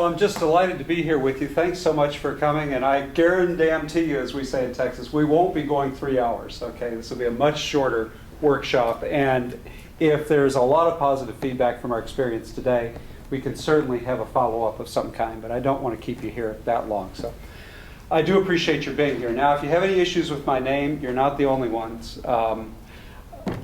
I'm just delighted to be here with you. Thanks so much for coming, and I guarantee you, as we say in Texas, we won't be going 3 hours, okay? This will be a much shorter workshop, and if there's a lot of positive feedback from our experience today, we can certainly have a follow-up of some kind, but I don't want to keep you here that long. So I do appreciate your being here. Now, if you have any issues with my name, you're not the only ones.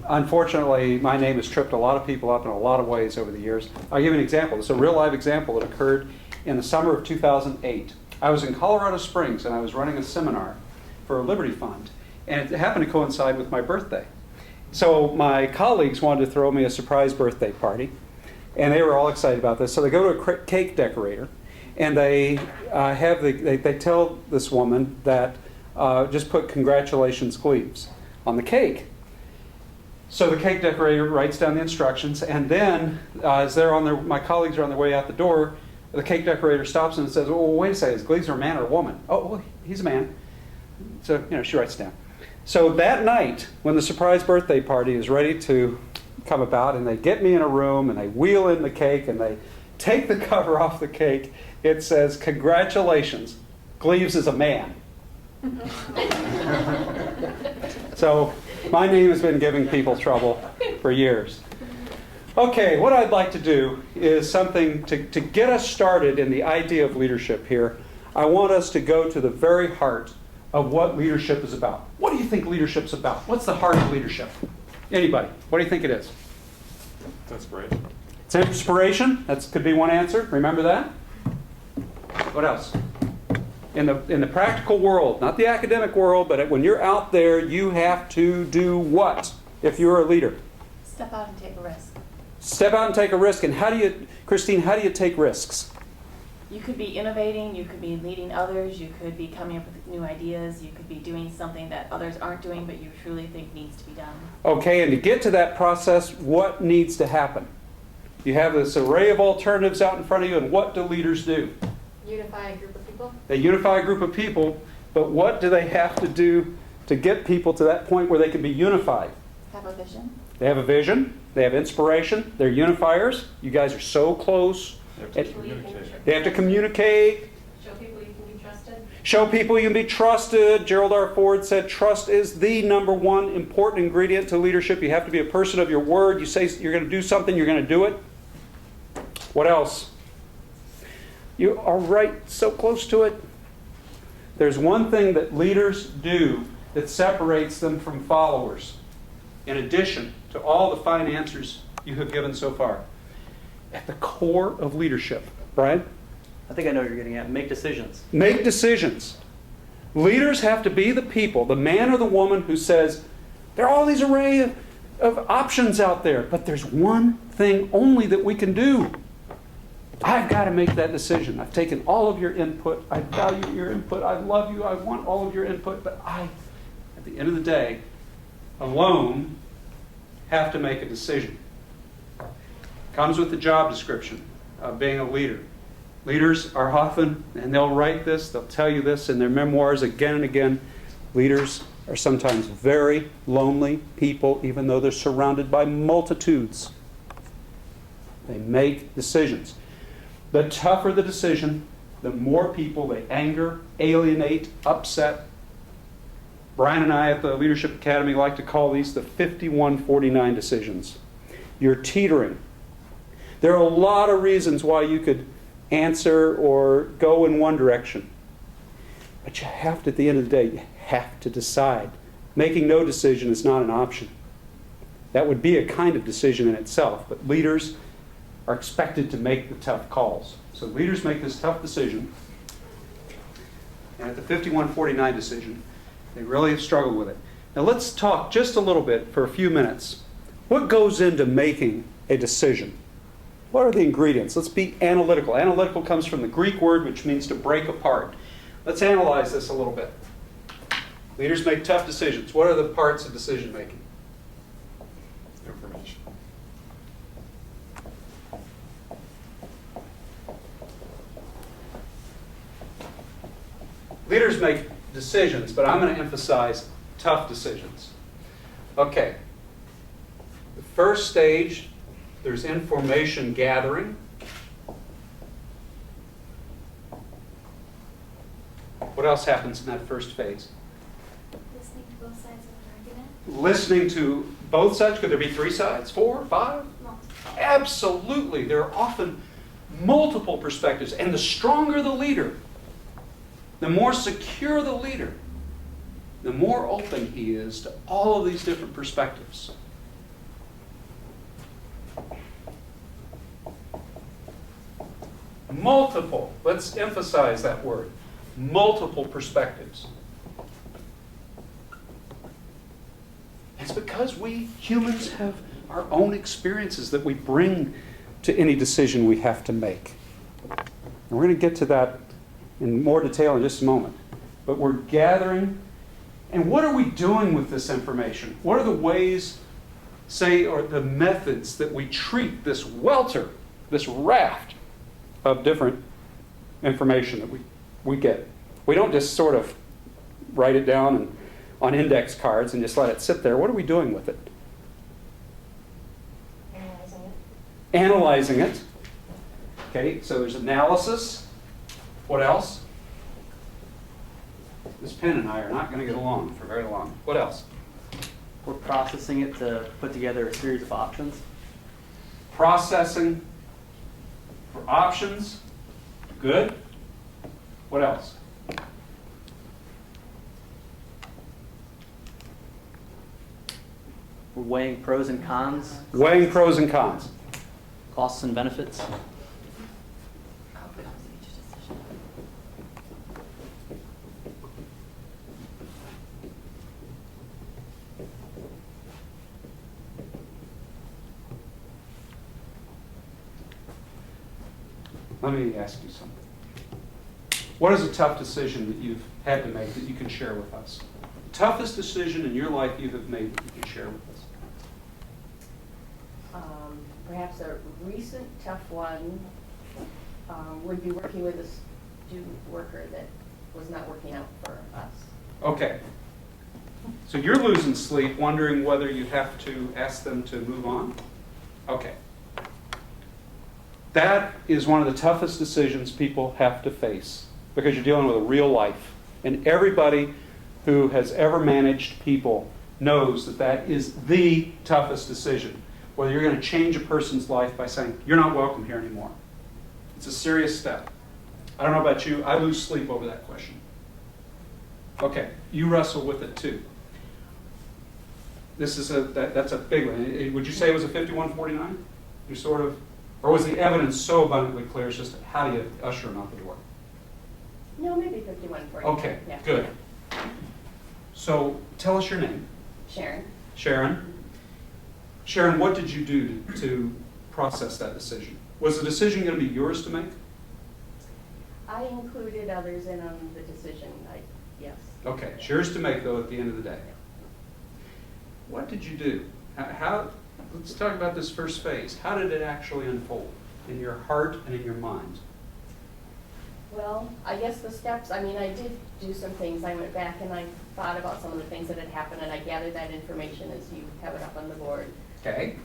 Unfortunately, my name has tripped a lot of people up in a lot of ways over the years. I'll give you an example. It's a real live example that occurred in the summer of 2008. I was in Colorado Springs, and I was running a seminar for a Liberty Fund, and it happened to coincide with my birthday. So my colleagues wanted to throw me a surprise birthday party, and they were all excited about this. So they go to a cake decorator, and they they tell this woman that just put congratulations Gleaves on the cake. So the cake decorator writes down the instructions, and then as my colleagues are on their way out the door, the cake decorator stops and says, "Well, wait a second, is Gleaves a man or a woman?" "Oh, well, he's a man." So she writes down. So that night, when the surprise birthday party is ready to come about, and they get me in a room, and they wheel in the cake, and they take the cover off the cake, it says, "Congratulations, Gleaves is a man." So my name has been giving people trouble for years. Okay, what I'd like to do is something to get us started in the idea of leadership here. I want us to go to the very heart of what leadership is about. What do you think leadership's about? What's the heart of leadership? Anybody? What do you think it is? It's inspiration. It's inspiration. That could be one answer. Remember that? What else? In the practical world, not the academic world, but when you're out there, you have to do what if you're a leader? Step out and take a risk. Step out and take a risk. And Christine, how do you take risks? You could be innovating, you could be leading others, you could be coming up with new ideas, you could be doing something that others aren't doing but you truly think needs to be done. Okay, and to get to that process, what needs to happen? You have this array of alternatives out in front of you, and what do leaders do? Unify a group of people. They unify a group of people, but what do they have to do to get people to that point where they can be unified? Have a vision. They have a vision, they have inspiration, they're unifiers. You guys are so close. They have to communicate. They have to communicate. Show people you can be trusted. Show people you can be trusted. Gerald R. Ford said trust is the number one important ingredient to leadership. You have to be a person of your word. You say you're going to do something, you're going to do it. What else? You are right so close to it. There's one thing that leaders do that separates them from followers, in addition to all the fine answers you have given so far. At the core of leadership, Brian? I think I know what you're getting at. Make decisions. Make decisions. Leaders have to be the people, the man or the woman who says, there are all these array of options out there, but there's one thing only that we can do. I've got to make that decision. I've taken all of your input. I value your input. I love you. I want all of your input. But I, at the end of the day, alone, have to make a decision. Comes with the job description of being a leader. Leaders are often, and they'll write this, they'll tell you this in their memoirs again and again, leaders are sometimes very lonely people, even though they're surrounded by multitudes. They make decisions. The tougher the decision, the more people they anger, alienate, upset. Brian and I at the Leadership Academy like to call these the 51-49 decisions. You're teetering. There are a lot of reasons why you could answer or go in one direction. But you have to, at the end of the day, you have to decide. Making no decision is not an option. That would be a kind of decision in itself, but leaders are expected to make the tough calls. So leaders make this tough decision, and at the 51-49 decision, they really have struggled with it. Now let's talk just a little bit for a few minutes. What goes into making a decision? What are the ingredients? Let's be analytical. Analytical comes from the Greek word which means to break apart. Let's analyze this a little bit. Leaders make tough decisions. What are the parts of decision making? Information. Leaders make decisions, but I'm going to emphasize tough decisions. Okay. The first stage, there's information gathering. What else happens in that first phase? Listening to both sides of an argument. Listening to both sides. Could there be 3 sides, 4, 5? No. Absolutely. There are often multiple perspectives. And the stronger the leader, the more secure the leader, the more open he is to all of these different perspectives. Multiple. Let's emphasize that word. Multiple perspectives. It's because we humans have our own experiences that we bring to any decision we have to make. And we're going to get to that in more detail in just a moment. But we're gathering. And what are we doing with this information? What are the ways, say, or the methods that we treat this welter, this raft of different information that we get? We don't just sort of write it down on index cards and just let it sit there. What are we doing with it? Analyzing it. Analyzing it. Okay, so there's analysis. What else? This pen and I are not going to get along for very long. What else? We're processing it to put together a series of options. Processing for options. Good. What else? We're weighing pros and cons, Weighing pros and cons. costs and benefits. Outcomes of each decision. Let me ask you something. What is a tough decision that you've had to make that you can share with us? Toughest decision in your life you have made that you can share with us? Perhaps a recent tough one would be working with a student worker that was not working out for us. Okay. So you're losing sleep wondering whether you have to ask them to move on? Okay. That is one of the toughest decisions people have to face because you're dealing with a real life. And everybody who has ever managed people knows that that is the toughest decision. Whether you're going to change a person's life by saying, you're not welcome here anymore. It's a serious step. I don't know about you, I lose sleep over that question. Okay, you wrestle with it too. This is that's a big one. Would you say it was a 51-49? You sort of, or was the evidence so abundantly clear? It's just how do you usher them out the door? No, maybe 51-49. Okay, Yeah. good. So tell us your name. Sharon. Sharon. Sharon, what did you do to process that decision? Was the decision going to be yours to make? I included others in on the decision. Yes. Okay, it's yours to make, though, at the end of the day. What did you do? Let's talk about this first phase. How did it actually unfold in your heart and in your mind? Well, I guess the steps, I did do some things. I went back and I thought about some of the things that had happened, and I gathered that information as you have it up on the board. Okay,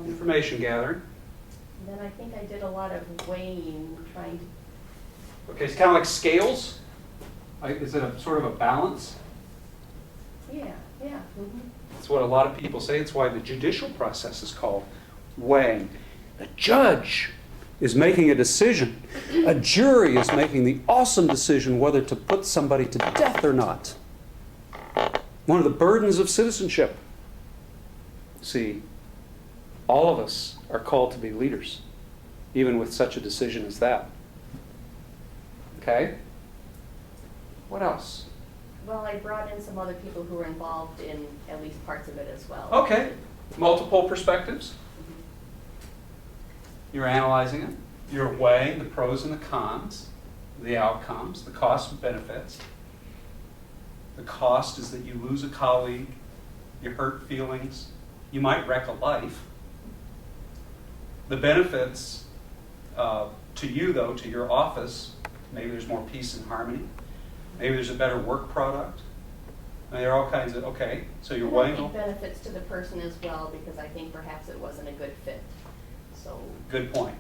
information gathering. Then I think I did a lot of weighing, trying to, Okay, it's kind of like scales. Is it a sort of a balance? yeah. Mm-hmm. That's what a lot of people say. It's why the judicial process is called weighing. The judge is making a decision. A jury is making the awesome decision whether to put somebody to death or not. One of the burdens of citizenship. See, all of us are called to be leaders, even with such a decision as that. Okay? What else? Well, I brought in some other people who were involved in at least parts of it as well. Okay. Multiple perspectives. You're analyzing it. You're weighing the pros and the cons, the outcomes, the costs and benefits. The cost is that you lose a colleague, you hurt feelings, you might wreck a life. The benefits to you, though, to your office, maybe there's more peace and harmony. Maybe there's a better work product. There are all kinds of, okay, so you're And I weighing. think benefits to the person as well, because I think perhaps it wasn't a good fit. So. Good point.